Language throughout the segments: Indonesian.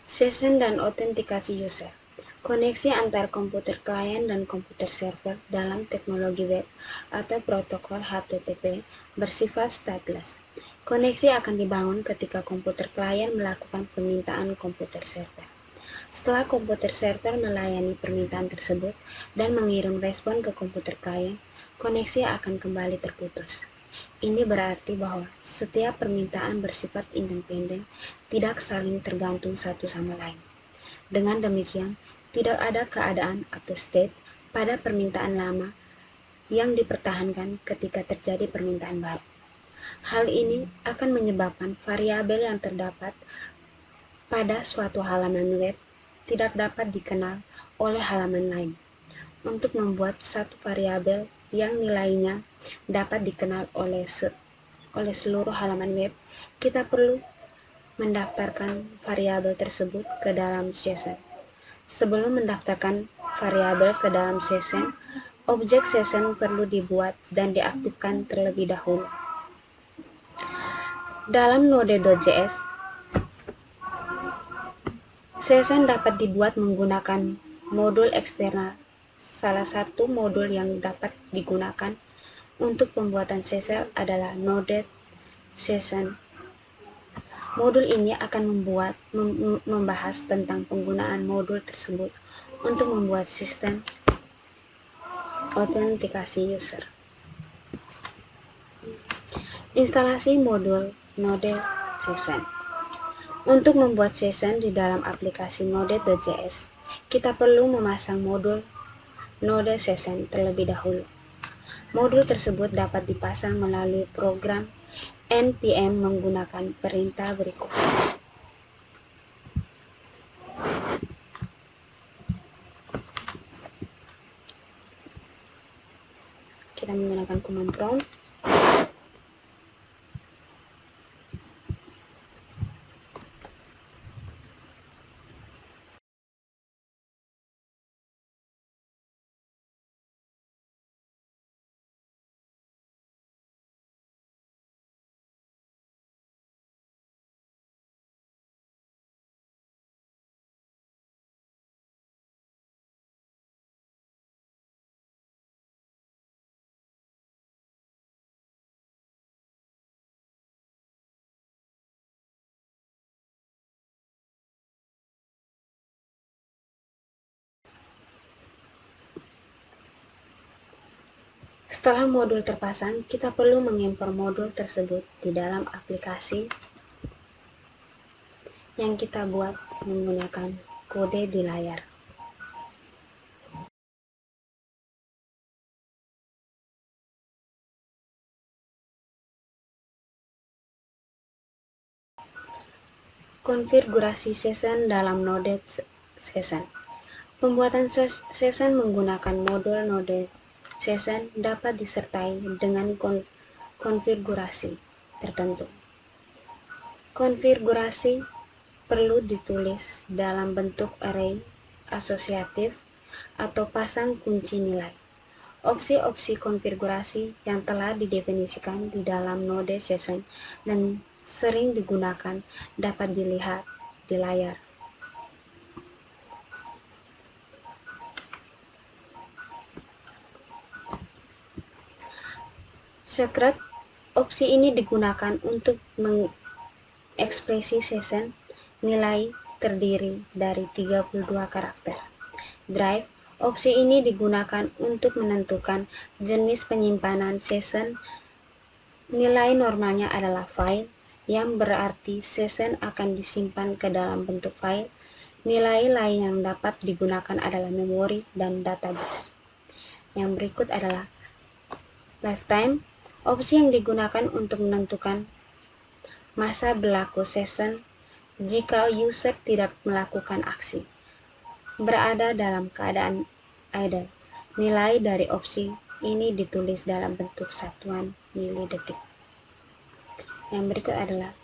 Session dan autentikasi user. Koneksi antar komputer klien dan komputer server dalam teknologi web atau protokol HTTP bersifat stateless. Koneksi akan dibangun ketika komputer klien melakukan permintaan komputer server. Setelah komputer server melayani permintaan tersebut dan mengirim respon ke komputer klien, koneksi akan kembali terputus. Ini berarti bahwa setiap permintaan bersifat independen, tidak saling tergantung satu sama lain. Dengan demikian, tidak ada keadaan atau state pada permintaan lama yang dipertahankan ketika terjadi permintaan baru. Hal ini akan menyebabkan variabel yang terdapat pada suatu halaman web tidak dapat dikenal oleh halaman lain. Untuk membuat satu variabel yang nilainya dapat dikenal oleh seluruh halaman web, kita perlu mendaftarkan variabel tersebut ke dalam session. Sebelum mendaftarkan variabel ke dalam session, objek session perlu dibuat dan diaktifkan terlebih dahulu. Dalam Node.js, session dapat dibuat menggunakan modul eksternal. Salah satu modul yang dapat digunakan untuk pembuatan session adalah Node Session. Modul ini akan membahas tentang penggunaan modul tersebut untuk membuat sistem autentikasi user. Instalasi modul Node Session. Untuk membuat session di dalam aplikasi Node.js, kita perlu memasang modul Node Session terlebih dahulu. Modul tersebut dapat dipasang melalui program npm menggunakan perintah berikut. Kita menggunakan command prompt. Setelah modul terpasang, kita perlu mengimpor modul tersebut di dalam aplikasi yang kita buat menggunakan kode di layar. Konfigurasi session dalam Node Session. Pembuatan session menggunakan modul Node Session dapat disertai dengan konfigurasi tertentu. Konfigurasi perlu ditulis dalam bentuk array asosiatif atau pasang kunci nilai. Opsi-opsi konfigurasi yang telah didefinisikan di dalam Node Session dan sering digunakan dapat dilihat di layar. Secret, opsi ini digunakan untuk mengekspresi session nilai terdiri dari 32 karakter. Drive, opsi ini digunakan untuk menentukan jenis penyimpanan session. Nilai normalnya adalah file, yang berarti session akan disimpan ke dalam bentuk file. Nilai lain yang dapat digunakan adalah memori dan database. Yang berikut adalah lifetime, opsi yang digunakan untuk menentukan masa berlaku session jika user tidak melakukan aksi, berada dalam keadaan idle. Nilai dari opsi ini ditulis dalam bentuk satuan milidetik. Yang berikut adalah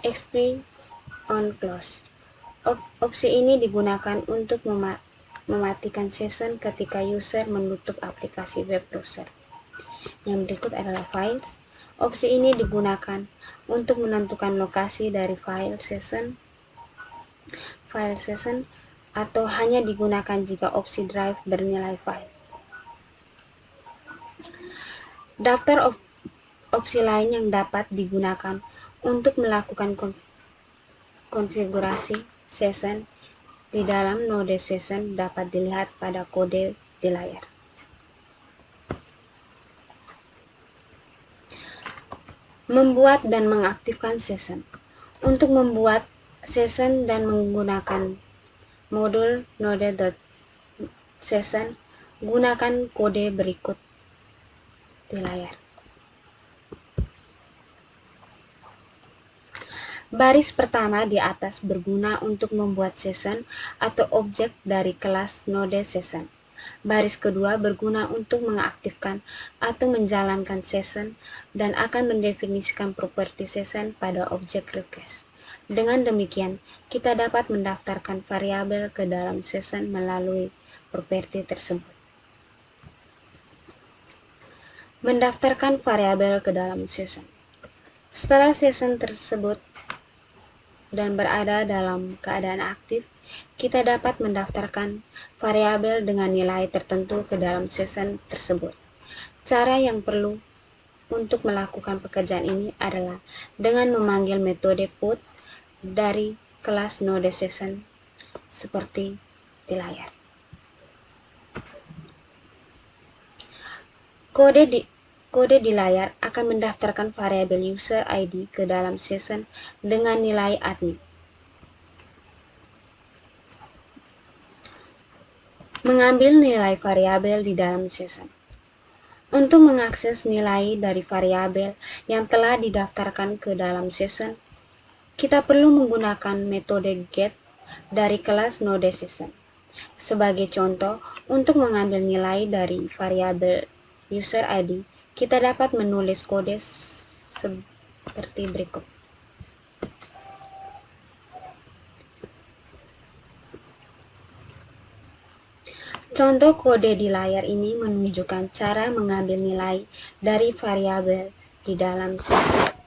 expire on close. Opsi ini digunakan untuk mematikan session ketika user menutup aplikasi web browser. Yang berikut adalah files. Opsi ini digunakan untuk menentukan lokasi dari file session file session atau hanya digunakan jika opsi drive bernilai file. Daftar opsi lain yang dapat digunakan untuk melakukan konfigurasi session di dalam node session dapat dilihat pada kode di layar. Membuat dan mengaktifkan session. Untuk membuat session dan menggunakan modul node.session, gunakan kode berikut di layar. Baris pertama di atas berguna untuk membuat session atau objek dari kelas node session. Baris kedua berguna untuk mengaktifkan atau menjalankan session dan akan mendefinisikan properti session pada objek request. Dengan demikian, kita dapat mendaftarkan variabel ke dalam session melalui properti tersebut. Mendaftarkan variabel ke dalam session. Setelah session tersebut dan berada dalam keadaan aktif, kita dapat mendaftarkan variabel dengan nilai tertentu ke dalam session tersebut. Cara yang perlu untuk melakukan pekerjaan ini adalah dengan memanggil metode put dari kelas node session seperti di layar. Kode di layar akan mendaftarkan variabel user ID ke dalam session dengan nilai admin. Mengambil nilai variabel di dalam session. Untuk mengakses nilai dari variabel yang telah didaftarkan ke dalam session, kita perlu menggunakan metode get dari kelas node session. Sebagai contoh, untuk mengambil nilai dari variabel user ID, kita dapat menulis kode seperti berikut. Contoh kode di layar ini menunjukkan cara mengambil nilai dari variabel di dalam sistem.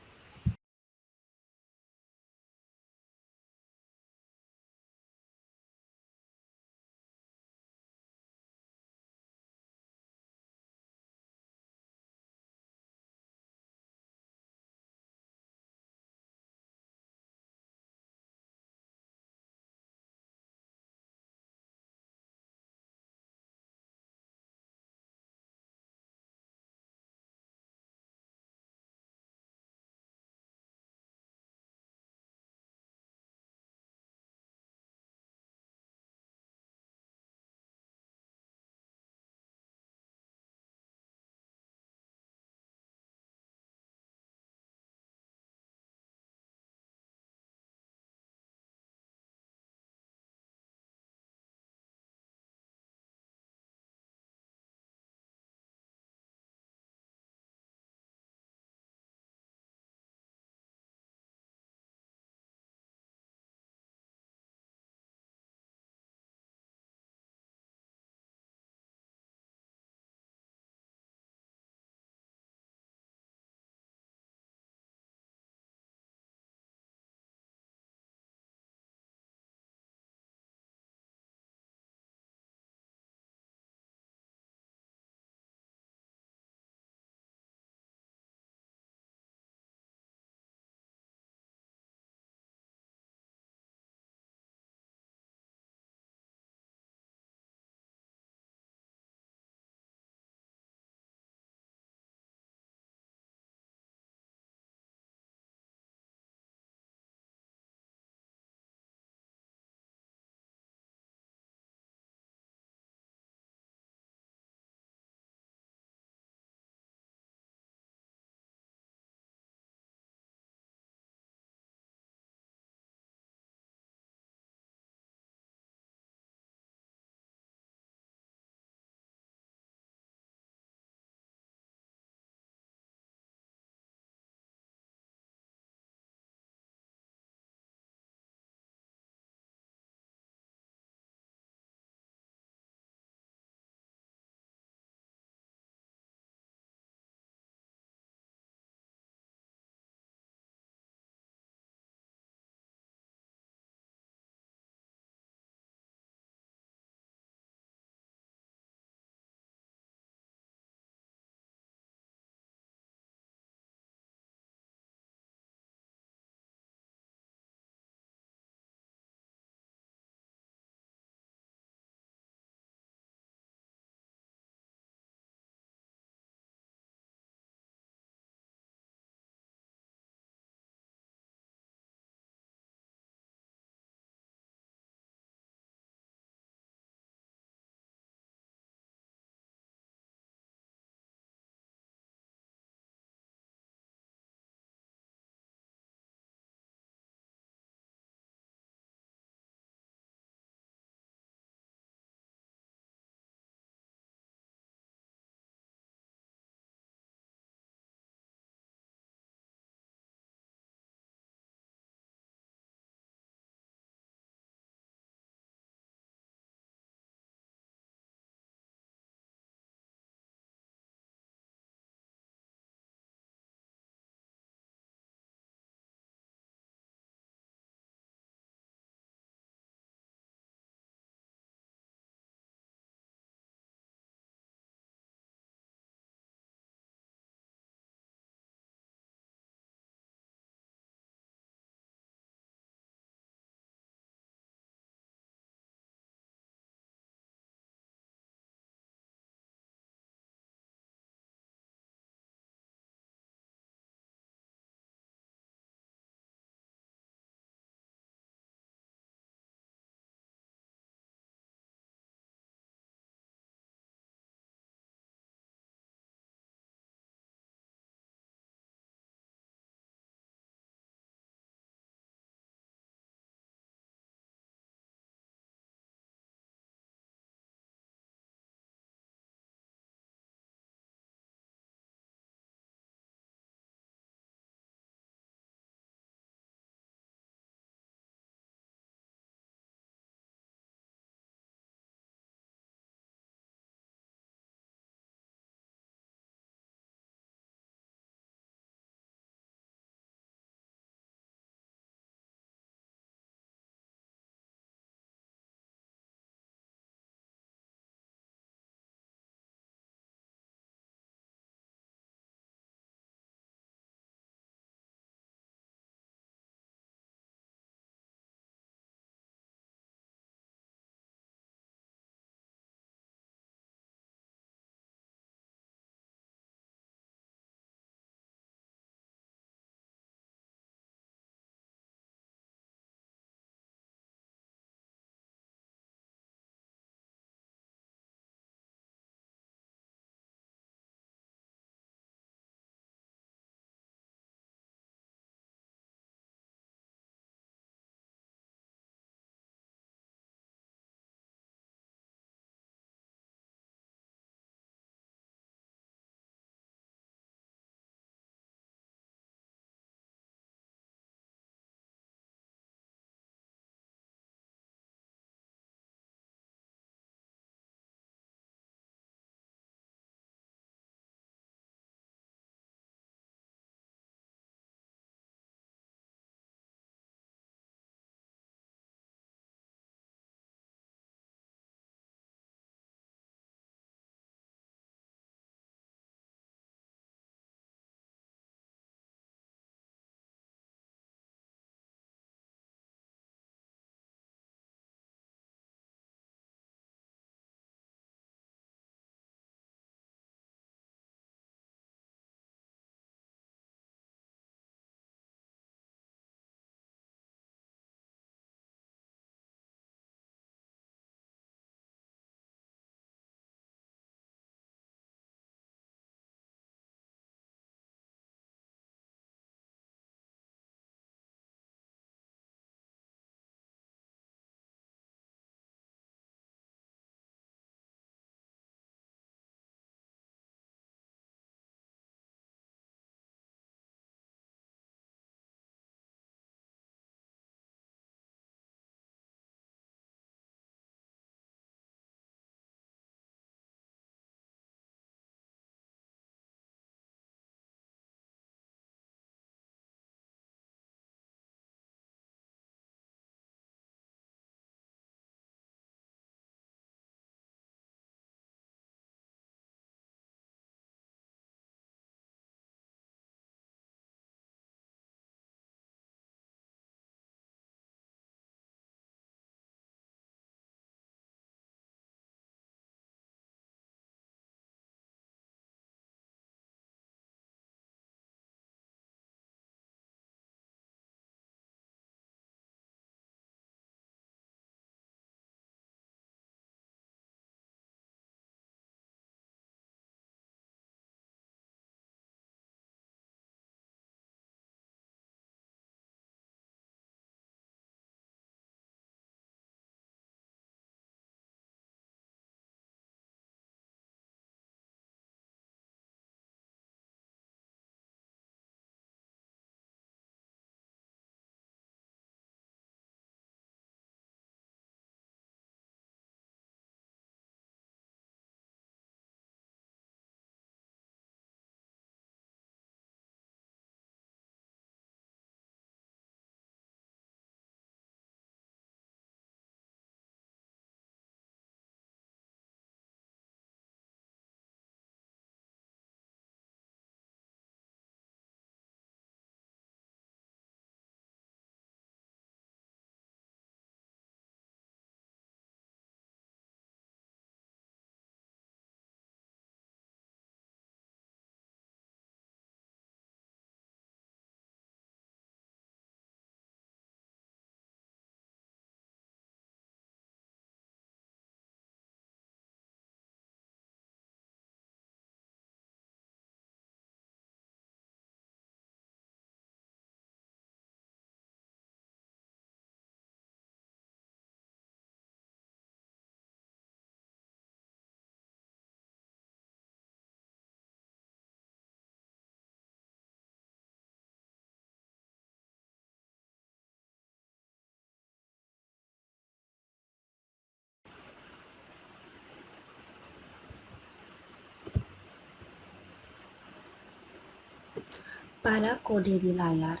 Pada kode di layar,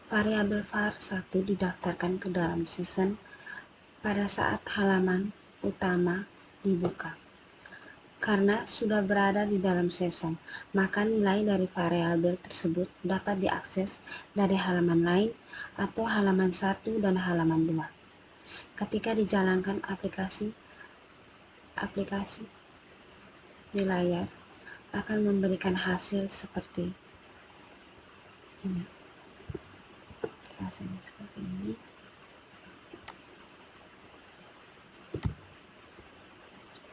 variabel var1 didaftarkan ke dalam season pada saat halaman utama dibuka. Karena sudah berada di dalam season, maka nilai dari variabel tersebut dapat diakses dari halaman lain atau halaman 1 dan halaman 2. Ketika dijalankan aplikasi di layar akan memberikan hasil seperti ini. Hasilnya seperti ini.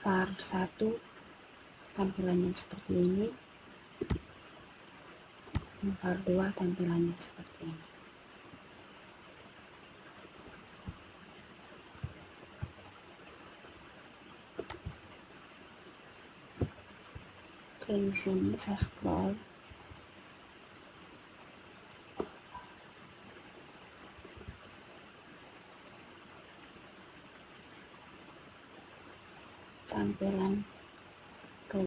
var1 tampilannya seperti ini. var2 tampilannya seperti ini. Oke, di sini saya scroll. Tampilan